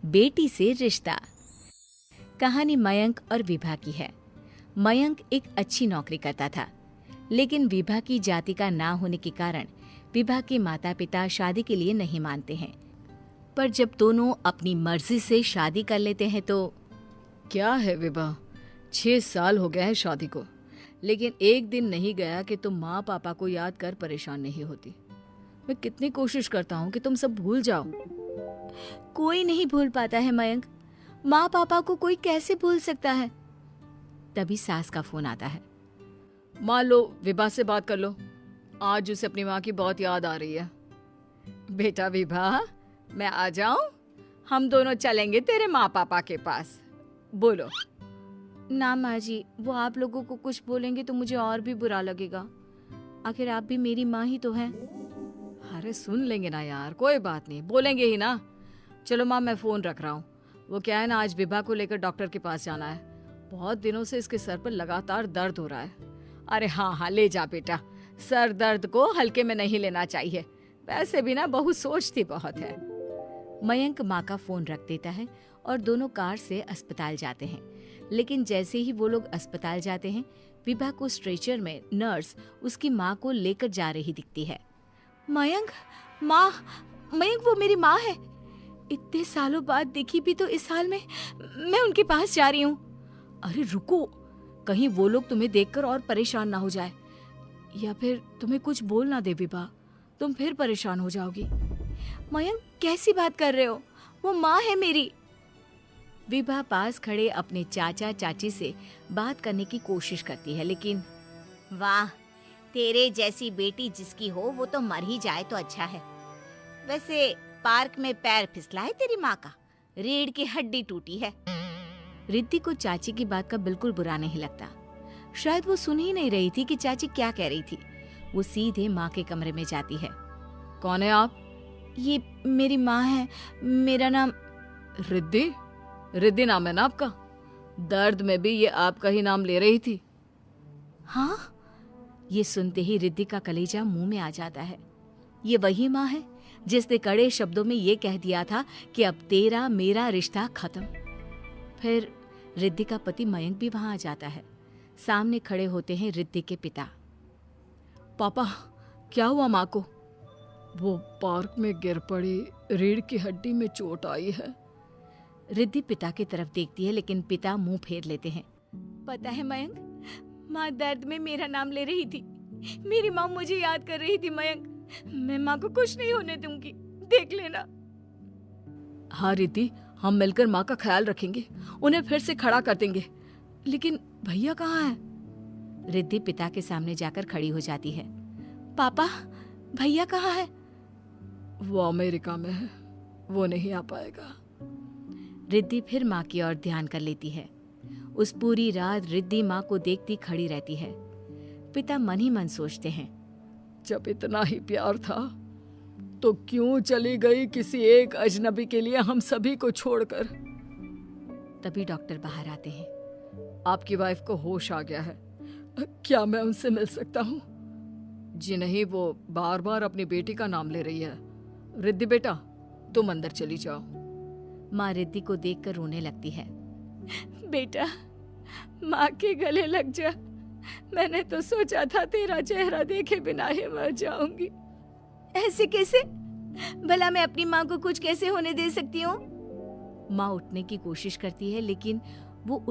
बेटी से रिश्ता। कहानी मयंक और विभा की है। मयंक एक अच्छी नौकरी करता था, लेकिन विभा की जाति का ना होने के कारण विभा के माता पिता शादी के लिए नहीं मानते हैं। पर जब दोनों अपनी मर्जी से शादी कर लेते हैं तो क्या है विभा, 6 साल हो गए हैं शादी को, लेकिन एक दिन नहीं गया कि तुम माँ पापा को याद कर परेशान नहीं होती। मैं कितनी कोशिश करता हूँ कि तुम सब भूल जाओ। कोई नहीं भूल पाता है मयंक। माँ पापा को कोई कैसे भूल सकता है। तभी सास का फोन आता है। मान लो विभा से बात कर लो, आज उसे अपनी माँ की बहुत याद आ रही है। बेटा विभा, मैं आ जाऊं? हम दोनों चलेंगे तेरे माँ पापा के पास। बोलो। ना माँ जी, वो आप लोगों को कुछ बोलेंगे तो मुझे और भी बुरा लगेगा। आखिर आप भी मेरी माँ ही तो हैं। अरे सुन लेंगे ना यार, कोई बात नहीं, बोलेंगे ही ना। चलो माँ, मैं फोन रख रहा हूँ। वो क्या है ना, आज विभा को लेकर डॉक्टर के पास जाना है। बहुत दिनों से इसके सर पर लगातार दर्द हो रहा है। अरे हाँ हाँ, ले जा बेटा, सर दर्द को हल्के में नहीं लेना चाहिए। वैसे भी ना बहू सोचती बहुत है। मयंक माँ का फोन रख देता है और दोनों कार से अस्पताल जाते हैं। लेकिन जैसे ही वो लोग अस्पताल जाते हैं, विभा को स्ट्रेचर में नर्स उसकी माँ को लेकर जा रही दिखती है। मयंक, माँ, मयंक वो मेरी माँ है। इतने सालों बाद देखी भी तो इस हाल में मैं उनके पास जा रही हूँ। अरे रुको, कहीं वो लोग तुम्हें देखकर और परेशान ना हो जाए, या फिर तुम्हें कुछ बोल ना दे विभा, तुम फिर परेशान हो जाओगी। मयंक, कैसी बात कर रहे हो? वो माँ है मेरी। विभा पास खड़े अपने चाचा चाची से बात करने की कोशिश करती है, लेकिन वाह, तेरे जैसी बेटी जिसकी हो वो तो मर ही जाए तो अच्छा है। वैसे पार्क में पैर फिसला है तेरी माँ का, रीढ़ की हड्डी टूटी है। रिद्धि को चाची की बात का बिल्कुल बुरा नहीं लगता। शायद वो सुन ही नहीं रही थी कि चाची क्या कह रही थी। वो सीधे माँ के कमरे में जाती है। कौन है आप? ये मेरी माँ है, मेरा नाम रिद्धि। रिद्धि नाम है ना आपका? दर्द में भी ये आपका ही नाम ले रही थी। हाँ, ये सुनते ही रिद्धि का कलेजा मुंह में आ जाता है। ये वही माँ है जिसने कड़े शब्दों में ये कह दिया था कि अब तेरा मेरा रिश्ता खत्म। फिर रिद्धि का पति मयंक भी वहां आ जाता है। सामने खड़े होते हैं रिद्धि के पिता। पापा, क्या हुआ माँ को? वो पार्क में गिर पड़ी, रीढ़ की हड्डी में चोट आई है। रिद्धि पिता की तरफ देखती है, लेकिन पिता मुंह फेर लेते हैं। पता है मयंक, माँ दर्द में मेरा नाम ले रही थी। मेरी माँ मुझे याद कर रही थी मयंक। मैं माँ को कुछ नहीं होने दूंगी, देख लेना। हाँ रिद्धि, हम मिलकर माँ का ख्याल रखेंगे, उन्हें फिर से खड़ा कर देंगे। लेकिन भैया कहाँ है? रिद्धि पिता के सामने जाकर खड़ी हो जाती है। पापा, भैया कहाँ है? वो अमेरिका में है, वो नहीं आ पाएगा। रिद्धि फिर माँ की ओर ध्यान कर लेती है। उस पूरी रात रिद्धि माँ को देखती खड़ी रहती है। पिता मन ही मन सोचते हैं, जब इतना ही प्यार था तो क्यों चली गई किसी एक अजनबी के लिए हम सभी को छोड़कर। तभी डॉक्टर बाहर आते हैं। आपकी वाइफ को होश आ गया है, क्या मैं उनसे मिल सकता हूँ? जी नहीं, वो बार बार अपनी बेटी का नाम ले रही है। रिद्धि बेटा, तुम अंदर चली जाओ। माँ रिद्धि को देखकर रोने लगती है। बेटा, माँ के गले लग जा। मैंने तो सोचा था तेरा चेहरा देखे बिना ही मर जाऊंगी। ऐसे कैसे? भला मैं अपनी माँ को कुछ कैसे होने दे सकती हूँ? माँ उठने की कोशिश करती है, लेकिन वो उठ